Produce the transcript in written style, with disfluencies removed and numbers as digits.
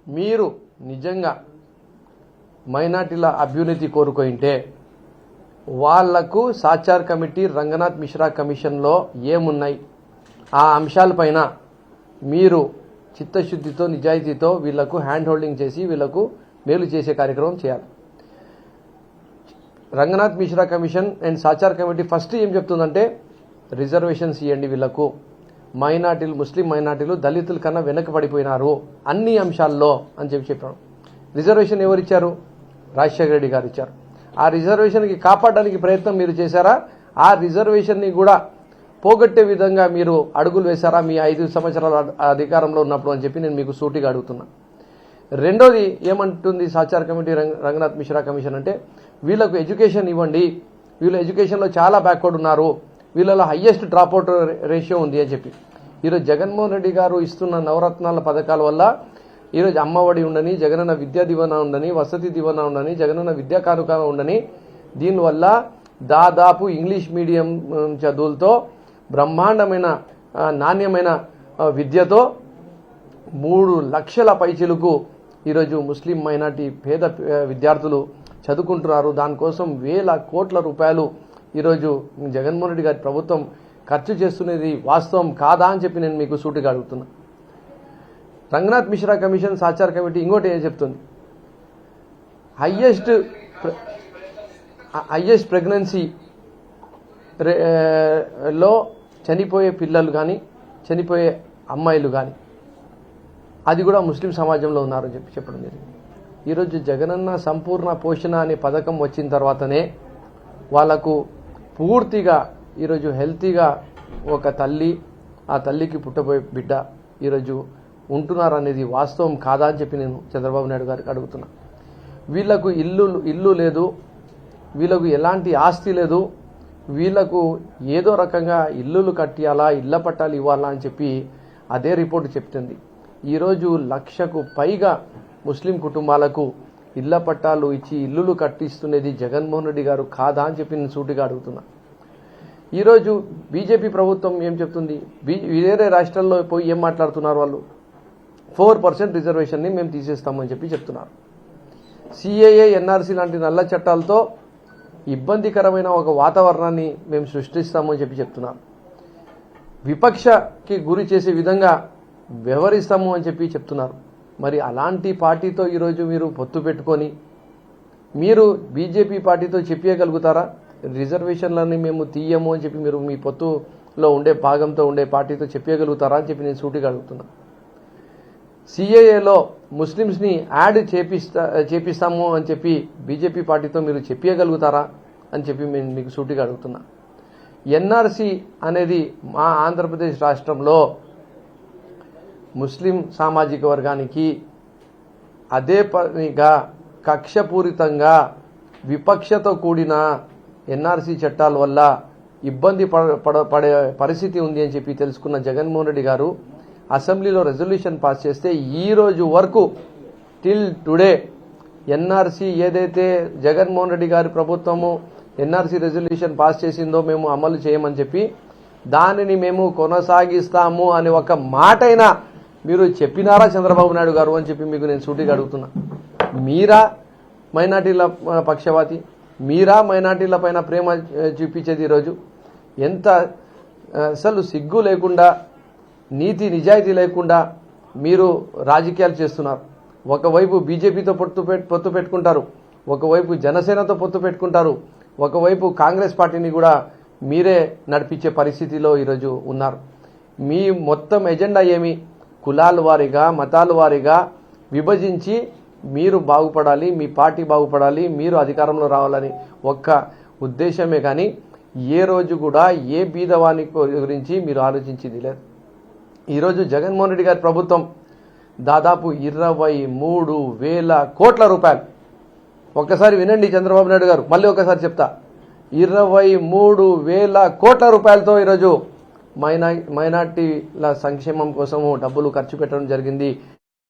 మీరు నిజంగా మైనార్టీల అభ్యున్నతి కోరుకుంటే వాళ్లకు సాచార్ కమిటీ రంగనాథ్ మిశ్రా కమిషన్లో ఏమున్నాయి ఆ అంశాలపైన మీరు చిత్తశుద్ధితో నిజాయితీతో వీళ్లకు హ్యాండ్ హోల్డింగ్ చేసి వీళ్లకు మేలు చేసే కార్యక్రమం చేయాలి. Ranganath Mishra commission and Sachar committee first ఏం చెప్తుందంటే రిజర్వేషన్స్ ఇవ్వండి వీళ్లకు, మైనార్టీలు ముస్లిం మైనార్టీలు దళితుల కన్నా వెనకబడిపోయినారు అన్ని అంశాల్లో అని చెప్పారు. రిజర్వేషన్ ఎవరిచ్చారు? రాజశేఖర రెడ్డి గారు ఇచ్చారు. ఆ రిజర్వేషన్కి కాపాడడానికి ప్రయత్నం మీరు చేశారా? ఆ రిజర్వేషన్ని కూడా పోగొట్టే విధంగా మీరు అడుగులు వేశారా మీ 5 సంవత్సరాల అధికారంలో ఉన్నప్పుడు అని చెప్పి నేను మీకు సూటిగా అడుగుతున్నా. రెండోది ఏమంటుంది సాచార్ కమిటీ రంగనాథ్ మిశ్రా కమిషన్ అంటే వీళ్లకు ఎడ్యుకేషన్ ఇవ్వండి, వీళ్ళు ఎడ్యుకేషన్లో చాలా బ్యాక్వర్డ్ ఉన్నారు, వీళ్ళలో హయ్యెస్ట్ డ్రాప్అవుట్ రేషియో ఉంది అని చెప్పి ఈరోజు జగన్మోహన్ రెడ్డి గారు ఇస్తున్న నవరత్నాల పథకాల వల్ల ఈరోజు అమ్మఒడి ఉండని, జగనన్న విద్యా దీవెన ఉండని, వసతి దీవెన ఉండని, జగనన్న విద్యా కానుక ఉండని, దీనివల్ల దాదాపు ఇంగ్లీష్ మీడియం చదువులతో బ్రహ్మాండమైన నాణ్యమైన విద్యతో 3 లక్షల పైచిలకు ఈరోజు ముస్లిం మైనార్టీ పేద విద్యార్థులు చదువుకుంటున్నారు. దానికోసం వేల కోట్ల రూపాయలు ఈరోజు జగన్మోహన్ రెడ్డి గారి ప్రభుత్వం ఖర్చు చేస్తున్నది వాస్తవం కాదా అని చెప్పి నేను మీకు సూటిగా అడుగుతున్నా. రంగనాథ్ మిశ్రా కమిషన్ సాచార్ కమిటీ ఇంకోటి ఏం చెప్తుంది, హయ్యెస్ట్ ప్రెగ్నెన్సీ లో చనిపోయే పిల్లలు కానీ చనిపోయే అమ్మాయిలు కానీ అది కూడా ముస్లిం సమాజంలో ఉన్నారని చెప్పడం జరిగింది. ఈరోజు జగనన్న సంపూర్ణ పోషణ అనే పథకం వచ్చిన తర్వాతనే వాళ్లకు పూర్తిగా ఈరోజు హెల్తీగా ఒక తల్లి, ఆ తల్లికి పుట్టబోయే బిడ్డ ఈరోజు ఉంటున్నారనేది వాస్తవం కాదా అని చెప్పి నేను చంద్రబాబు నాయుడు గారికి అడుగుతున్నా. వీళ్లకు ఇల్లు లేదు, వీళ్లకు ఎలాంటి ఆస్తి లేదు, వీళ్లకు ఏదో రకంగా ఇల్లులు కట్టియాలా, ఇళ్ల పట్టాలు ఇవ్వాలా అని చెప్పి అదే రిపోర్టు చెప్తుంది. ఈరోజు 1,00,000కు పైగా ముస్లిం కుటుంబాలకు ఇళ్ల పట్టాలు ఇచ్చి ఇల్లులు కట్టిస్తున్నది జగన్మోహన్ రెడ్డి గారు కాదా అని చెప్పి నేను సూటిగా అడుగుతున్నా. ఈరోజు బీజేపీ ప్రభుత్వం ఏం చెప్తుంది, వేరే రాష్ట్రాల్లో పోయి ఏం మాట్లాడుతున్నారు వాళ్ళు, 4% రిజర్వేషన్ని మేము తీసేస్తామని చెప్పి చెప్తున్నారు. సిఏఏ, ఎన్ఆర్సీ లాంటి నల్ల చట్టాలతో ఇబ్బందికరమైన ఒక వాతావరణాన్ని మేము సృష్టిస్తామని చెప్పి చెప్తున్నారు. విపక్షకి గురి చేసే విధంగా వ్యవహరిస్తాము అని చెప్పి చెప్తున్నారు. మరి అలాంటి పార్టీతో ఈరోజు మీరు పొత్తు పెట్టుకొని మీరు బీజేపీ పార్టీతో చెప్పగలుగుతారా? రిజర్వేషన్లని మేము తీయము అని చెప్పి మీరు మీ పొత్తులో ఉండే భాగంతో ఉండే పార్టీతో చెప్పగలుగుతారా అని చెప్పి నేను సూటిగా అడుగుతున్నా. సిఏఏలో ముస్లిమ్స్ని యాడ్ చేపిస్తాము అని చెప్పి బీజేపీ పార్టీతో మీరు చెప్పగలుగుతారా అని చెప్పి నేను మీకు సూటిగా అడుగుతున్నా. ఎన్ఆర్సీ అనేది మా ఆంధ్రప్రదేశ్ రాష్ట్రంలో ముస్లిం సామాజిక వర్గానికి అదే పనిగా కక్షపూరితంగా విపక్షతో కూడిన ఎన్ఆర్సీ చట్టాల వల్ల ఇబ్బంది పడే పరిస్థితి ఉంది అని చెప్పి తెలుసుకున్న జగన్మోహన్ రెడ్డి గారు అసెంబ్లీలో రెజల్యూషన్ పాస్ చేస్తే ఈ రోజు వరకు టిల్ టుడే ఎన్ఆర్సీ ఏదైతే జగన్మోహన్ రెడ్డి గారి ప్రభుత్వము ఎన్ఆర్సీ రెజల్యూషన్ పాస్ చేసిందో మేము అమలు చేయమని చెప్పి దానిని మేము కొనసాగిస్తాము అనే ఒక మాటైనా మీరు చెప్పినారా చంద్రబాబు నాయుడు గారు అని చెప్పి మీకు నేను సూటిగా అడుగుతున్నా. మీరా మైనార్టీల పక్షవాతి, మీరా మైనార్టీల పైన ప్రేమ చూపించేది ఈరోజు ఎంత అసలు సిగ్గు లేకుండా నీతి నిజాయితీ లేకుండా మీరు రాజకీయాలు చేస్తున్నారు. ఒకవైపు బీజేపీతో పొత్తు పెట్టుకుంటారు, ఒకవైపు జనసేనతో పొత్తు పెట్టుకుంటారు, ఒకవైపు కాంగ్రెస్ పార్టీని కూడా మీరే నడిపించే పరిస్థితిలో ఈరోజు ఉన్నారు. మీ మొత్తం ఎజెండా ఏమి? కులాల వారీగా మతాల వారీగా విభజించి మీరు బాగుపడాలి, మీ పార్టీ బాగుపడాలి, మీరు అధికారంలో రావాలని ఒక్క ఉద్దేశమే కానీ ఏ రోజు కూడా ఏ బీదవాని గురించి మీరు ఆలోచించింది లేదు. ఈరోజు జగన్మోహన్ రెడ్డి గారి ప్రభుత్వం దాదాపు 23,000 కోట్ల రూపాయలు, ఒక్కసారి వినండి చంద్రబాబు నాయుడు గారు, మళ్ళీ ఒకసారి చెప్తా, 23,000 కోట్ల రూపాయలతో ఈరోజు మైనార్టీల సంక్షేమం కోసము డబ్బులు ఖర్చు పెట్టడం జరిగింది.